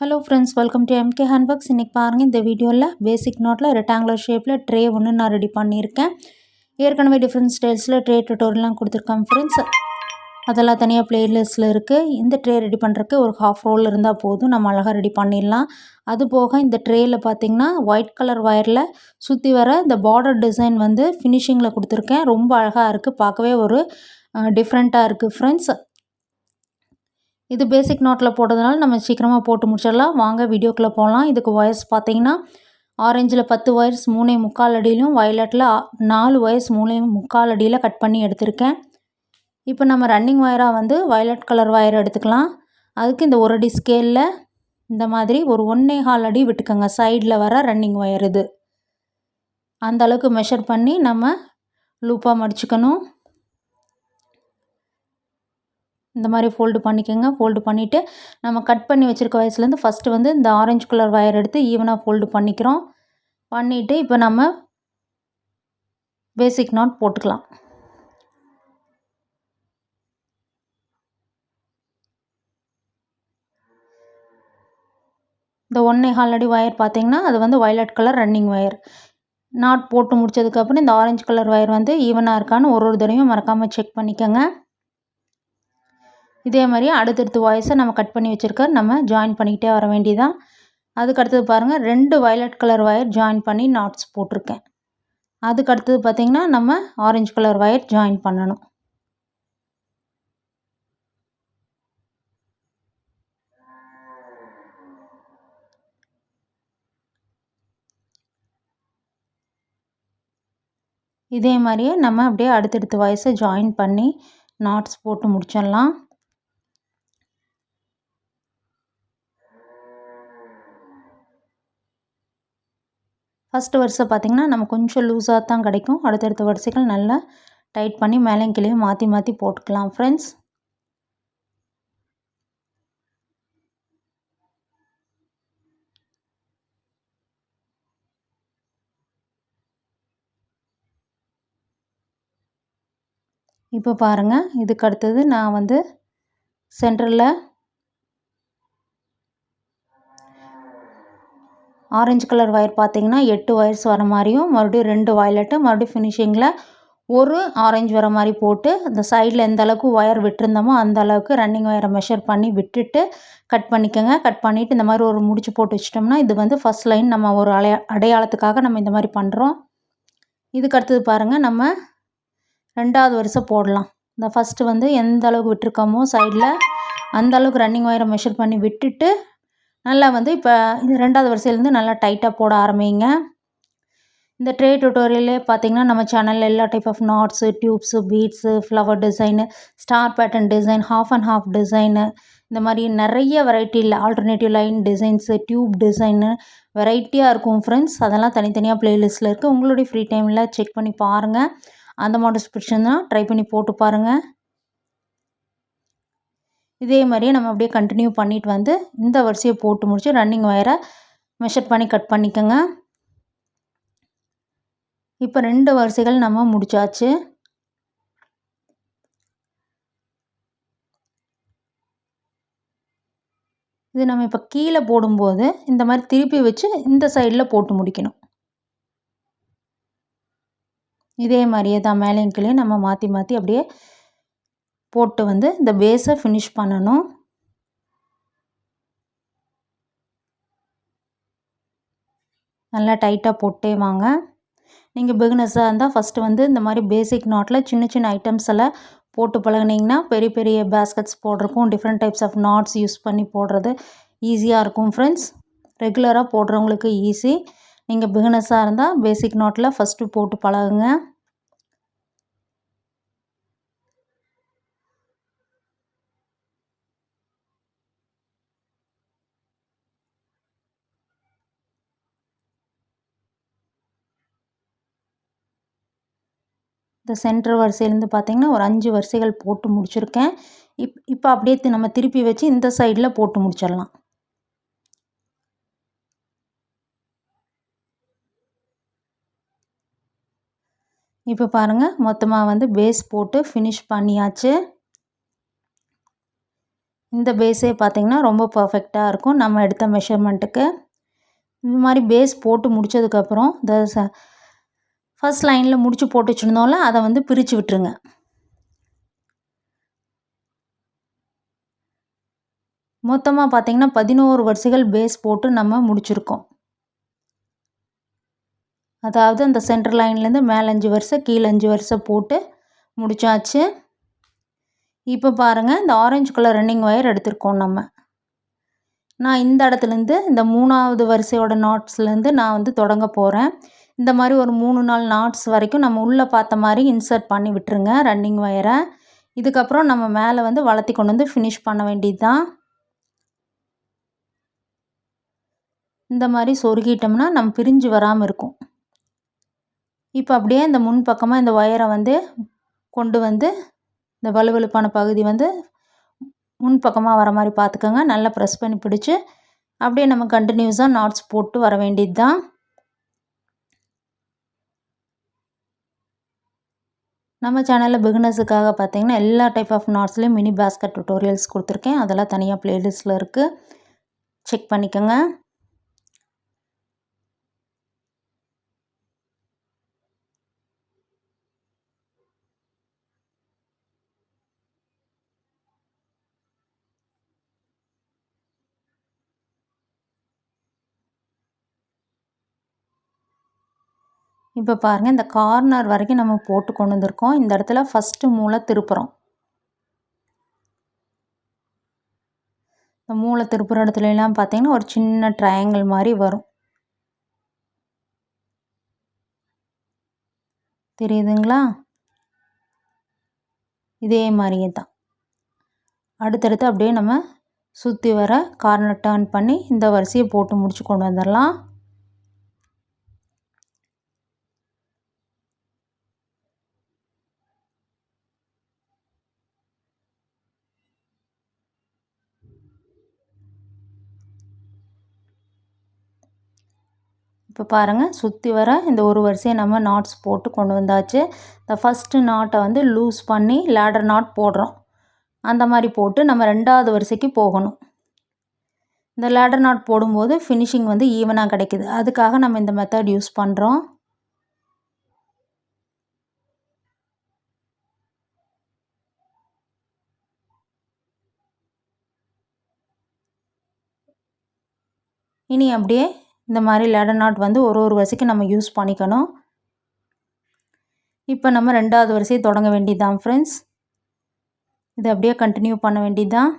Hello friends, welcome to MK handworks. இன்றைக்கி பாருங்கள், இந்த வீடியோவில் பேசிக் நோட்டில் ரெக்டாங்குலர் ஷேப்பில் ட்ரே ஒன்று நான் ரெடி பண்ணியிருக்கேன். ஏற்கனவே டிஃப்ரெண்ட் ஸ்டைல்ஸில் ட்ரே டுட்டோரியல்லாம் கொடுத்துருக்கேன் ஃப்ரெண்ட்ஸ். அதெல்லாம் தனியாக ப்ளேலிஸ்ட்டில் இருக்குது. இந்த ட்ரே ரெடி பண்ணுறதுக்கு ஒரு ஹாஃப் ரோல் இருந்தால் போதும், நம்ம அழகாக ரெடி பண்ணிடலாம். அது போக இந்த ட்ரேயில் பார்த்திங்கன்னா ஒயிட் கலர் ஒயரில் சுற்றி வர இந்த பார்டர் டிசைன் வந்து ஃபினிஷிங்கில் கொடுத்துருக்கேன். ரொம்ப அழகாக இருக்குது, பார்க்கவே ஒரு டிஃப்ரெண்ட்டாக இருக்குது ஃப்ரெண்ட்ஸ். இது பேசிக் நோட்டில் போட்டதுனால நம்ம சீக்கிரமாக போட்டு முடிச்சிடலாம். வாங்க வீடியோக்குள்ளே போகலாம். இதுக்கு ஒயர்ஸ் பார்த்திங்கன்னா ஆரஞ்சில் 10 ஒயர்ஸ் 3.25 அடியிலும், வயலட்டில் 4 ஒயர்ஸ் 3.25 அடியில் கட் பண்ணி எடுத்திருக்கேன். இப்போ நம்ம ரன்னிங் ஒயராக வந்து வயலட் கலர் ஒயர் எடுத்துக்கலாம். அதுக்கு இந்த 1 அடி ஸ்கேலில் இந்த மாதிரி ஒரு 1.25 அடி விட்டுக்கோங்க. சைடில் வர ரன்னிங் ஒயர் இது. அந்த அளவுக்கு மெஷர் பண்ணி நம்ம லூப்பாக மடிச்சுக்கணும். இந்த மாதிரி ஃபோல்டு பண்ணிக்கோங்க. ஃபோல்டு பண்ணிவிட்டு நம்ம கட் பண்ணி வச்சுருக்க வயசுலேருந்து ஃபஸ்ட்டு வந்து இந்த ஆரஞ்சு கலர் ஒயர் எடுத்து ஈவனாக ஃபோல்டு பண்ணிக்கிறோம். பண்ணிவிட்டு இப்போ நம்ம பேசிக் நாட் போட்டுக்கலாம். இந்த 1.25 அடி ஒயர் பார்த்திங்கன்னா அது வந்து violet colour running wire. Not போட்டு முடித்ததுக்கப்புறம் இந்த ஆரஞ்சு கலர் ஒயர் வந்து ஈவனாக இருக்கான்னு ஒரு தடவையும் மறக்காமல் செக் பண்ணிக்கோங்க. இதே மாதிரி அடுத்தடுத்து வாய்ஸை நம்ம கட் பண்ணி வச்சுருக்க நம்ம ஜாயின் பண்ணிக்கிட்டே வர வேண்டியதான். அதுக்கு அடுத்தது பாருங்கள், 2 வயலட் கலர் ஒயர் ஜாயின் பண்ணி நாட்ஸ் போட்டிருக்கேன். அதுக்கு அடுத்தது பார்த்திங்கன்னா நம்ம ஆரஞ்சு கலர் ஒயர் ஜாயின் பண்ணணும். இதே மாதிரியே நம்ம அப்படியே அடுத்தடுத்து வாய்ஸை ஜாயின் பண்ணி நாட்ஸ் போட்டு முடிச்சிடலாம். ஃபஸ்ட்டு வரிசை பார்த்திங்கன்னா நம்ம கொஞ்சம் லூஸாக தான் கிடைக்கும். அடுத்தடுத்த வரிசைகள் நல்லா டைட் பண்ணி மேலேயும் கீழேயும் மாற்றி மாற்றி போட்டுக்கலாம் ஃப்ரெண்ட்ஸ். இப்போ பாருங்கள், இதுக்கு அடுத்தது நான் வந்து சென்டரில் ஆரஞ்சு கலர் ஒயர் பார்த்திங்கன்னா 8 ஒயர்ஸ் வர மாதிரியும், மறுபடியும் 2 வயலட்டு, மறுபடியும் ஃபினிஷிங்கில் ஒரு ஆரஞ்சு வர மாதிரி போட்டு அந்த சைடில் எந்த அளவுக்கு ஒயர் விட்டுருந்தோமோ அந்த அளவுக்கு ரன்னிங் ஒயரை மெஷர் பண்ணி விட்டுட்டு கட் பண்ணிக்கோங்க. கட் பண்ணிவிட்டு இந்த மாதிரி ஒரு முடிச்சு போட்டு வச்சிட்டோம்னா இது வந்து ஃபஸ்ட் லைன் நம்ம ஒரு அடையாளத்துக்காக நம்ம இந்த மாதிரி பண்ணுறோம். இதுக்கு அடுத்தது பாருங்கள், நம்ம 2வது வரிசை போடலாம். இந்த ஃபஸ்ட்டு வந்து எந்த அளவுக்கு விட்டுருக்கோமோ சைடில் அந்த அளவுக்கு ரன்னிங் ஒயரை மெஷர் பண்ணி விட்டுட்டு நல்லா வந்து இப்போ இந்த 2வது வரிசையிலேருந்து நல்லா டைட்டாக போட ஆரம்பிங்க. இந்த ட்ரே டுட்டோரியலே பார்த்திங்கன்னா நம்ம சேனலில் எல்லா type of knots, tubes, beads, flower design, star pattern design, half and half design, இந்த மாதிரி நிறைய வெரைட்டியில் alternative line designs, tube design வெரைட்டியாக இருக்கும் ஃப்ரெண்ட்ஸ். அதெல்லாம் தனித்தனியாக ப்ளேலிஸ்ட்டில் இருக்குது. உங்களுடைய ஃப்ரீ டைமில் செக் பண்ணி பாருங்கள். அந்த மாடல்ஸ் பிடிச்சிருந்தா ட்ரை பண்ணி போட்டு பாருங்கள். இதே மாதிரியே நம்ம அப்படியே கண்டினியூ பண்ணிட்டு வந்து இந்த வரிசையை போட்டு முடிச்சு ரன்னிங் ஒயரை மெஷர் பண்ணி கட் பண்ணிக்கோங்க. இப்போ 2 வரிசைகள் நம்ம முடிச்சாச்சு. இது நம்ம இப்போ கீழே போடும்போது இந்த மாதிரி திருப்பி வச்சு இந்த சைடில் போட்டு முடிக்கணும். இதே மாதிரியே தான் மேலேயும் கீழே நம்ம மாற்றி மாற்றி அப்படியே போட்டு வந்து இந்த பேஸை ஃபினிஷ் பண்ணணும். நல்லா டைட்டாக போட்டே வாங்க. நீங்கள் பிகினர்ஸாக இருந்தால் ஃபஸ்ட்டு வந்து இந்த மாதிரி பேசிக் நாட்டில் சின்ன சின்ன ஐட்டம்ஸ் எல்லாம் போட்டு பழகுனீங்கன்னா பெரிய பெரிய பேஸ்கெட்ஸ் போடுறக்கும் different types of knots use பண்ணி போடுறது ஈஸியாக இருக்கும் ஃப்ரெண்ட்ஸ். ரெகுலராக போடுறவங்களுக்கு ஈஸி. நீங்கள் பிகினர்ஸாக இருந்தால் பேசிக் நாட்டில் ஃபஸ்ட்டு போட்டு பழகுங்க. இந்த சென்டர் வரிசையிலேருந்து பார்த்திங்கன்னா ஒரு 5 வரிசைகள் போட்டு முடிச்சிருக்கேன். இப்போ அப்படியே நம்ம திருப்பி வச்சு இந்த சைடில் போட்டு முடிச்சிடலாம். இப்போ பாருங்கள், மொத்தமாக வந்து பேஸ் போட்டு ஃபினிஷ் பண்ணியாச்சு. இந்த பேஸே பார்த்திங்கன்னா ரொம்ப பர்ஃபெக்டாக இருக்கும் நம்ம எடுத்த மெஷர்மெண்ட்டுக்கு. இந்த மாதிரி பேஸ் போட்டு முடித்ததுக்கப்புறம் இந்த ஃபர்ஸ்ட் லைனில் முடிச்சு போட்டு வச்சுருந்தோம்ல, அதை வந்து பிரித்து விட்டுருங்க. மொத்தமாக பார்த்திங்கன்னா 11 வரிசைகள் பேஸ் போட்டு நம்ம முடிச்சிருக்கோம். அதாவது அந்த சென்டர் லைன்லேருந்து மேலே 5 வரிசை கீழே 5 வரிசை போட்டு முடித்தாச்சு. இப்போ பாருங்கள், இந்த ஆரஞ்சு கலர் ரன்னிங் ஒயர் எடுத்திருக்கோம் நம்ம. நான் இந்த இடத்துலேருந்து இந்த 3வது வரிசையோட நாட்ஸ்லேருந்து நான் வந்து தொடங்க போகிறேன். இந்த மாதிரி ஒரு 3-4 நாட்ஸ் வரைக்கும் நம்ம உள்ளே பார்த்த மாதிரி இன்சர்ட் பண்ணி விட்டுருங்க ரன்னிங் ஒயரை. இதுக்கப்புறம் நம்ம மேலே வந்து வளர்த்தி கொண்டு வந்து ஃபினிஷ் பண்ண வேண்டியது தான். இந்த மாதிரி சொருகிட்டோம்னா நம்ம பிரிஞ்சு வராமல் இருக்கும். இப்போ அப்படியே இந்த முன் பக்கமாக இந்த ஒயரை வந்து கொண்டு வந்து இந்த வலுவலுப்பான பகுதி வந்து முன் பக்கமாக வர மாதிரி பார்த்துக்கோங்க. நல்லா ப்ரெஸ் பண்ணி பிடிச்சி அப்படியே நம்ம கண்டினியூஸாக நாட்ஸ் போட்டு வர வேண்டியது தான். நம்ம சேனலில் பிகினர்ஸுக்காக பார்த்தீங்கன்னா எல்லா டைப் ஆஃப் நாட்ஸ்லேயும் மினி பேஸ்கட் டுட்டோரியல்ஸ் கொடுத்துருக்கேன். அதெல்லாம் தனியாக ப்ளேலிஸ்ட்டில் இருக்குது, செக் பண்ணிக்கோங்க. இப்போ பாருங்கள், இந்த கார்னர் வரைக்கும் நம்ம போட்டு கொண்டு வந்திருக்கோம். இந்த இடத்துல ஃபஸ்ட்டு மூலை திருப்புறோம். இந்த மூலை திருப்புற இடத்துலலாம் பார்த்தீங்கன்னா ஒரு சின்ன ட்ரையாங்கிள் மாதிரி வரும். தெரியுதுங்களா? இதே மாதிரியே தான் அடுத்தடுத்து அப்படியே நம்ம சுற்றி வர கார்னர் டர்ன் பண்ணி இந்த வரிசையை போட்டு முடிச்சு கொண்டு வந்துடலாம். இப்போ பாருங்கள், சுற்றி வர இந்த ஒரு வரிசையை நம்ம நாட்ஸ் போட்டு கொண்டு வந்தாச்சு. இந்த ஃபஸ்ட்டு நாட்டை வந்து லூஸ் பண்ணி லேடர் நாட் போடுறோம். அந்த மாதிரி போட்டு நம்ம 2வது வரிசைக்கு போகணும். இந்த லேடர் நாட் போடும்போது ஃபினிஷிங் வந்து ஈவனாக கிடைக்குது. அதுக்காக நம்ம இந்த மெத்தட் யூஸ் பண்ணுறோம். இனி அப்படியே இந்த மாதிரி லேடர் நாட் வந்து ஒரு வரிசைக்கு நம்ம யூஸ் பண்ணிக்கணும். இப்போ நம்ம 2வது வரிசையை தொடங்க வேண்டியதுதான் ஃப்ரெண்ட்ஸ். இதை அப்படியே கண்டினியூ பண்ண வேண்டியதுதான்.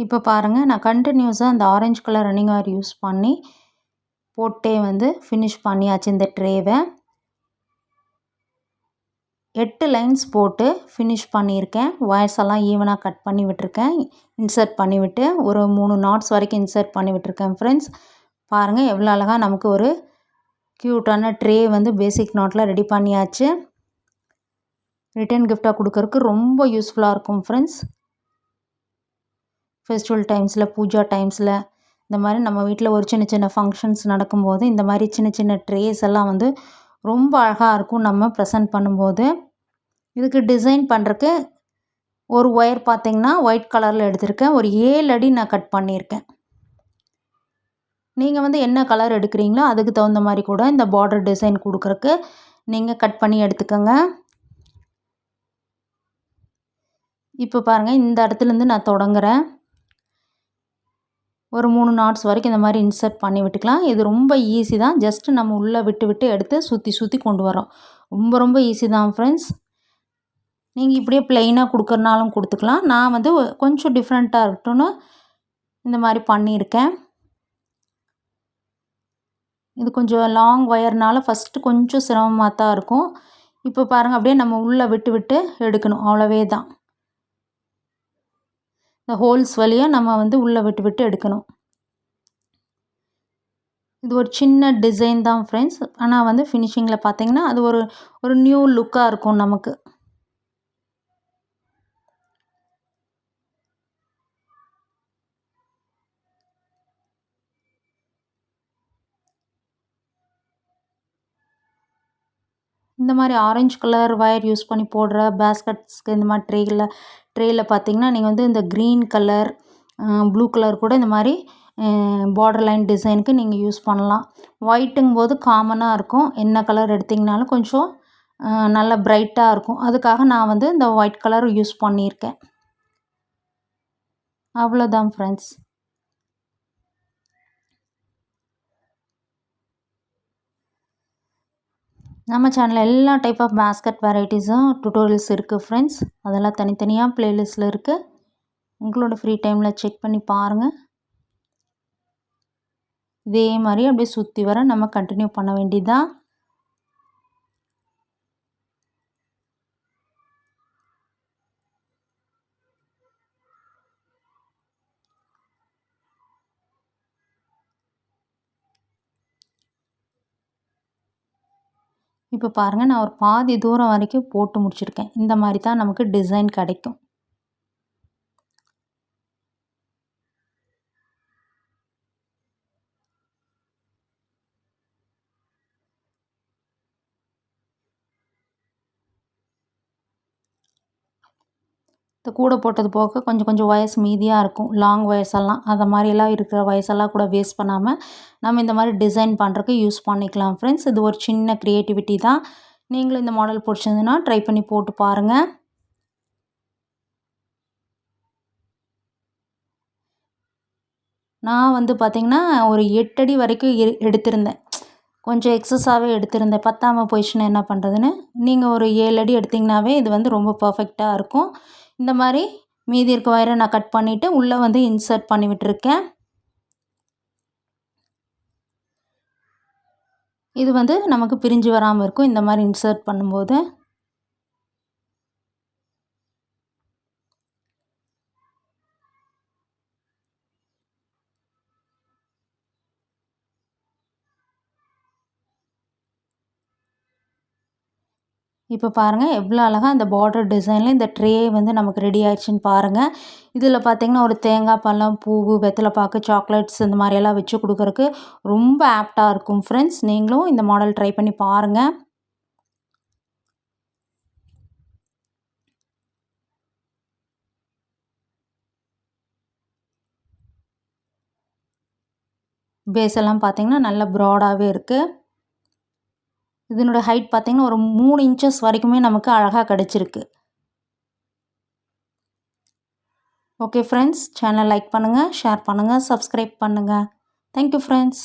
இப்போ பாருங்கள், நான் கண்டினியூஸாக அந்த orange colour running wire use பண்ணி போட்டே வந்து ஃபினிஷ் பண்ணியாச்சு. இந்த ட்ரேவை 8 லைன்ஸ் போட்டு ஃபினிஷ் பண்ணியிருக்கேன். ஒயர்ஸ் எல்லாம் ஈவனாக கட் பண்ணி விட்டுருக்கேன். இன்சர்ட் பண்ணிவிட்டு ஒரு 3 நாட்ஸ் வரைக்கும் இன்சர்ட் பண்ணி விட்டுருக்கேன் ஃப்ரெண்ட்ஸ். பாருங்கள் எவ்வளோ அழகாக நமக்கு ஒரு க்யூட்டான ட்ரே வந்து பேசிக் நாட்டில் ரெடி பண்ணியாச்சு. ரிட்டன் கிஃப்டாக கொடுக்கறதுக்கு ரொம்ப யூஸ்ஃபுல்லாக இருக்கும் ஃப்ரெண்ட்ஸ். ஃபெஸ்டிவல் டைம்ஸில், பூஜா டைம்ஸில், இந்த மாதிரி நம்ம வீட்டில் ஒரு சின்ன சின்ன ஃபங்க்ஷன்ஸ் நடக்கும்போது இந்த மாதிரி சின்ன சின்ன ட்ரேஸ் எல்லாம் வந்து ரொம்ப அழகாக இருக்கும் நம்ம ப்ரெசென்ட் பண்ணும்போது. இதுக்கு டிசைன் பண்ணுறக்கு ஒரு ஒயர் பார்த்திங்கன்னா ஒயிட் கலரில் எடுத்திருக்கேன். ஒரு 7 அடி நான் கட் பண்ணியிருக்கேன். நீங்கள் வந்து என்ன கலர் எடுக்கிறீங்களோ அதுக்கு தகுந்த மாதிரி கூட இந்த பார்டர் டிசைன் கொடுக்குறக்கு நீங்கள் கட் பண்ணி எடுத்துக்கோங்க. இப்போ பாருங்கள், இந்த இடத்துலேருந்து நான் தொடங்குறேன். ஒரு 3 நாட்ஸ் வரைக்கும் இந்த மாதிரி இன்சர்ட் பண்ணி விட்டுக்கலாம். இது ரொம்ப ஈஸி தான். ஜஸ்ட்டு நம்ம உள்ளே விட்டு விட்டு எடுத்து சுற்றி சுற்றி கொண்டு வரோம். ரொம்ப ரொம்ப ஈஸி தான் ஃப்ரெண்ட்ஸ். நீங்கள் இப்படியே ப்ளெயினாக கொடுக்குறனாலும் கொடுத்துக்கலாம். நான் வந்து கொஞ்சம் டிஃப்ரெண்ட்டாக இருக்கட்டும்னு இந்த மாதிரி பண்ணியிருக்கேன். இது கொஞ்சம் லாங் ஒயர்னால ஃபஸ்ட்டு கொஞ்சம் சிரமமாக தான் இருக்கும். இப்போ பாருங்கள், அப்படியே நம்ம உள்ளே விட்டு விட்டு எடுக்கணும், அவ்வளவே தான். இந்த ஹோல்ஸ் வழியாக நம்ம வந்து உள்ளே விட்டு விட்டு எடுக்கணும். இது ஒரு சின்ன டிசைன் தான் ஃப்ரெண்ட்ஸ். ஆனால் வந்து ஃபினிஷிங்கில் பார்த்தீங்கன்னா அது ஒரு நியூ லுக்காக இருக்கும் நமக்கு. இந்த மாதிரி ஆரஞ்சு கலர் ஒயர் யூஸ் பண்ணி போடுற பேஸ்கட்ஸ்க்கு இந்த மாதிரி ட்ரேயில் பார்த்தீங்கன்னா நீங்கள் வந்து இந்த க்ரீன் கலர், ப்ளூ கலர் கூட இந்த மாதிரி பார்டர் லைன் டிசைனுக்கு நீங்கள் யூஸ் பண்ணலாம். ஒயிட்டுங்கும்போது காமனாக இருக்கும். என்ன கலர் எடுத்திங்கனாலும் கொஞ்சம் நல்லா பிரைட்டாக இருக்கும். அதுக்காக நான் வந்து இந்த ஒயிட் கலர் யூஸ் பண்ணியிருக்கேன். அவ்வளோதான் ஃப்ரெண்ட்ஸ். நம்ம சேனலில் எல்லா டைப் ஆஃப் பேஸ்கட் வெரைட்டிஸும் டுட்டோரியல்ஸ் இருக்குது ஃப்ரெண்ட்ஸ். அதெல்லாம் தனித்தனியாக ப்ளேலிஸ்ட்டில் இருக்குது. உங்களோட ஃப்ரீ டைமில் செக் பண்ணி பாருங்கள். இதே மாதிரி அப்படியே சுற்றி வர நம்ம கண்டினியூ பண்ண வேண்டியதுதான். இப்போ பாருங்கள், நான் ஒரு பாதி தூரம் வரைக்கும் போட்டு முடிச்சிருக்கேன். இந்த மாதிரி தான் நமக்கு டிசைன் கிடைக்கும். இந்த கூடை போட்டது போக கொஞ்சம் கொஞ்சம் ஒயர்ஸ் மீதியாக இருக்கும். லாங் ஒயர்ஸெல்லாம் அந்த மாதிரியெல்லாம் இருக்கிற ஒயர்ஸெல்லாம் கூட வேஸ்ட் பண்ணாமல் நம்ம இந்த மாதிரி டிசைன் பண்ணுறதுக்கு யூஸ் பண்ணிக்கலாம் ஃப்ரெண்ட்ஸ். இது ஒரு சின்ன க்ரியேட்டிவிட்டி தான். நீங்களும் இந்த மாடல் பிடிச்சிருந்துன்னா ட்ரை பண்ணி போட்டு பாருங்கள். நான் வந்து பார்த்திங்கன்னா ஒரு 8 அடி வரைக்கும் எடுத்திருந்தேன். கொஞ்சம் எக்ஸஸாகவே எடுத்திருந்தேன். பத்தாமல் போயிடுச்சுன்னா என்ன பண்ணுறதுன்னு. நீங்கள் ஒரு 7 அடி எடுத்திங்கனாவே இது வந்து ரொம்ப பர்ஃபெக்டாக இருக்கும். இந்த மாதிரி மீதி இருக்க ஒயரை நான் கட் பண்ணிவிட்டு உள்ளே வந்து இன்சர்ட் பண்ணி விட்டுருக்கேன். இது வந்து நமக்கு பிரிஞ்சு வராமல் இருக்கும் இந்த மாதிரி இன்சர்ட் பண்ணும்போது. இப்போ பாருங்கள், எவ்வளோ அழகாக இந்த பார்டர் டிசைனில் இந்த ட்ரே வந்து நமக்கு ரெடி ஆயிடுச்சுன்னு பாருங்கள். இதில் பார்த்திங்கன்னா ஒரு தேங்காய் பழம், பூவு, வெத்தலை பாக்கு, சாக்லேட்ஸ் இந்த மாதிரியெல்லாம் வச்சு கொடுக்குறக்கு ரொம்ப ஆப்டாக இருக்கும் ஃப்ரெண்ட்ஸ். நீங்களும் இந்த மாடல் ட்ரை பண்ணி பாருங்கள். பேஸ் எல்லாம் பார்த்திங்கன்னா நல்ல ப்ராடாகவே இருக்குது. இதனோட ஹைட் பார்த்திங்கன்னா ஒரு 3 இன்ச்சஸ் வரைக்குமே நமக்கு அழகாக கிடச்சிருக்கு. ஓகே ஃப்ரெண்ட்ஸ், சேனல் லைக் பண்ணுங்கள், ஷேர் பண்ணுங்கள், சப்ஸ்கிரைப் பண்ணுங்கள். Thank you friends.